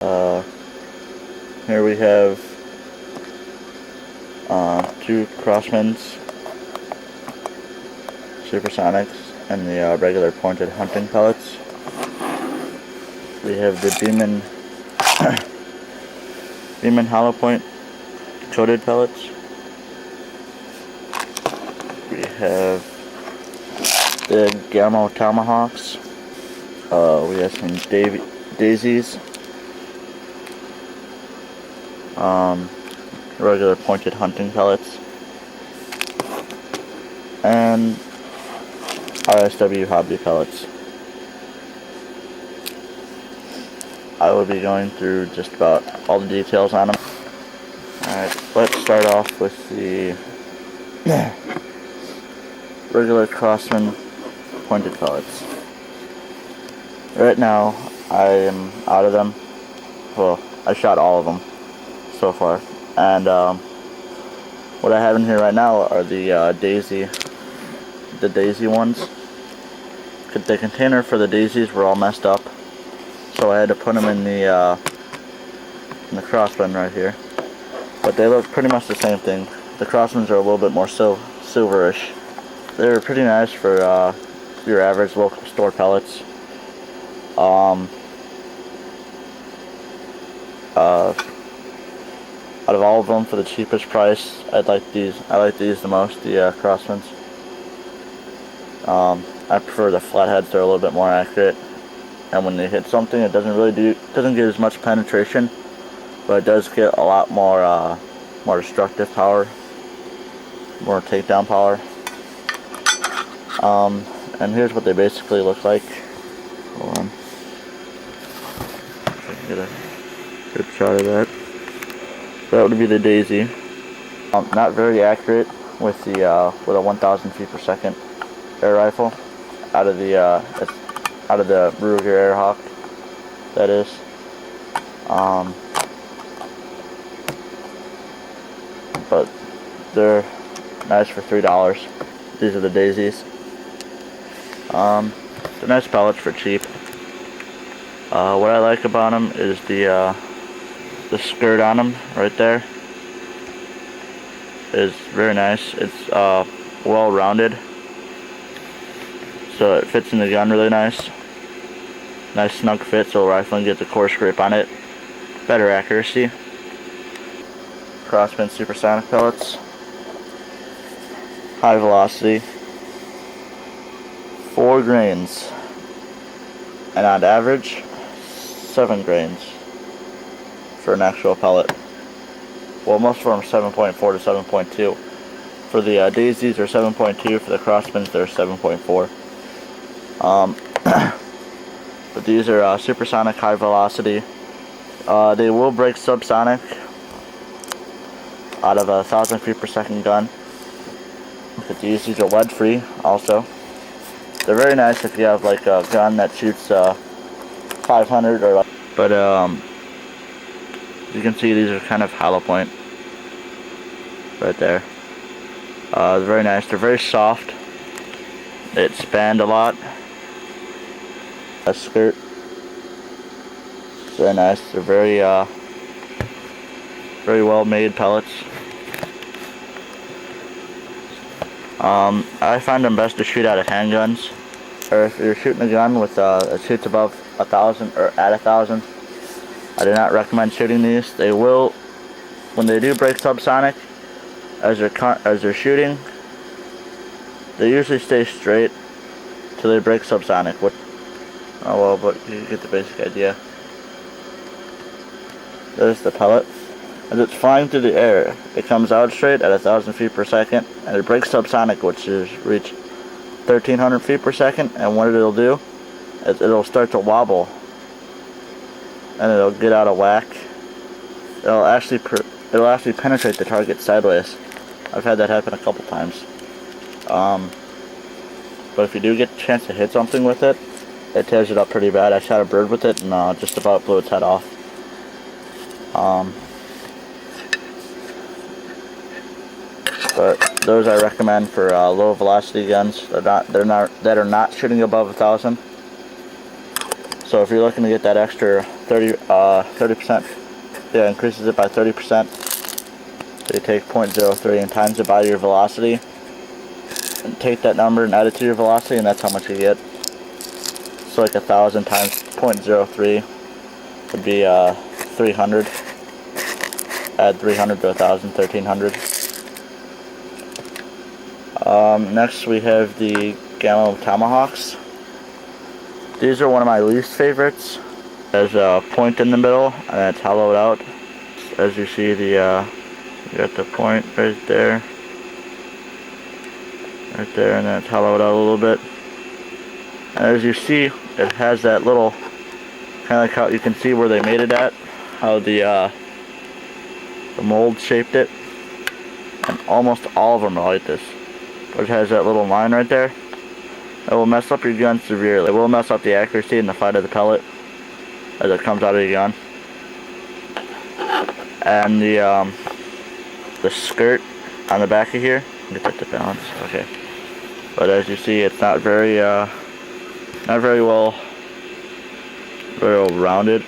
Uh, Here we have two Crossman's Supersonics and the regular pointed hunting pellets. We have the Beeman hollow point coated pellets. We have the Gamma Tomahawks. We have some daisies. Regular pointed hunting pellets. And RSW hobby pellets. I will be going through just about all the details on them. Alright, let's start off with the regular Crossman pointed pellets. Right now, I am out of them. Well, I shot all of them so far. And what I have in here right now are the daisy ones. The container for the daisies were all messed up, so I had to put them in the Crossman right here. But they look pretty much the same thing. The Crossmans are a little bit more silverish. They're pretty nice for your average local store pellets. Out of all of them, for the cheapest price, I like these the most, the Crossmans. I prefer the flatheads. They're a little bit more accurate, and when they hit something, it doesn't get as much penetration, but it does get a lot more destructive power, more takedown power. And here's what they basically look like. Hold on, if I can get a good shot of that. That would be the daisy. Not very accurate with a 1,000 feet per second air rifle out of the Ruger Airhawk. That is. But they're nice for $3. These are the daisies. They're nice pellets for cheap. What I like about them is the skirt on them right there is very nice. It's well rounded, so it fits in the gun really nice. Nice snug fit, so rifling gets a coarse grip on it. Better accuracy. Crossman supersonic pellets. High velocity. 4 grains, and on average 7 grains for an actual pellet. Well, most of them are 7.4 to 7.2. For the daisies, they're 7.2. For the Crossmans, they're 7.4. But these are supersonic high velocity. They will break subsonic out of a 1,000 feet per second gun. But these are lead free also. They're very nice if you have like a gun that shoots 500 or. But you can see these are kind of hollow point right there. They're very nice. They're very soft. They expand a lot. A skirt. It's very nice. They're very well made pellets. I find them best to shoot out of handguns, or if you're shooting a gun with that shoots above 1,000 or at 1,000. I do not recommend shooting these. They will, when they do break subsonic, as they're shooting, they usually stay straight till they break subsonic. Oh well, but you get the basic idea. There's the pellet. As it's flying through the air, it comes out straight at 1,000 feet per second, and it breaks subsonic, which is reach 1,300 feet per second. And what it'll do is it'll start to wobble, and it'll get out of whack. It'll actually penetrate the target sideways. I've had that happen a couple times. But if you do get a chance to hit something with it, it tears it up pretty bad. I shot a bird with it and just about blew its head off. But those I recommend for low velocity guns that are not shooting above 1,000. So if you're looking to get that extra 30%. Yeah, increases it by 30%. So you take 0.03 and times it by your velocity, and take that number and add it to your velocity, and that's how much you get. So like 1,000 times 0.03 would be 300. Add 300 to 1,000, 1,300. Next we have the Gamma Tomahawks. These are one of my least favorites. There's a point in the middle, and it's hollowed out. As you see, you got the point right there, and then it's hollowed out a little bit. And as you see, it has that little, kind of like how you can see where they made it at, how the mold shaped it. And almost all of them are like this. But it has that little line right there. It will mess up your gun severely. It will mess up the accuracy and the flight of the pellet as it comes out of your gun. And the skirt on the back of here, get that to balance. Okay. But as you see, it's not very well rounded.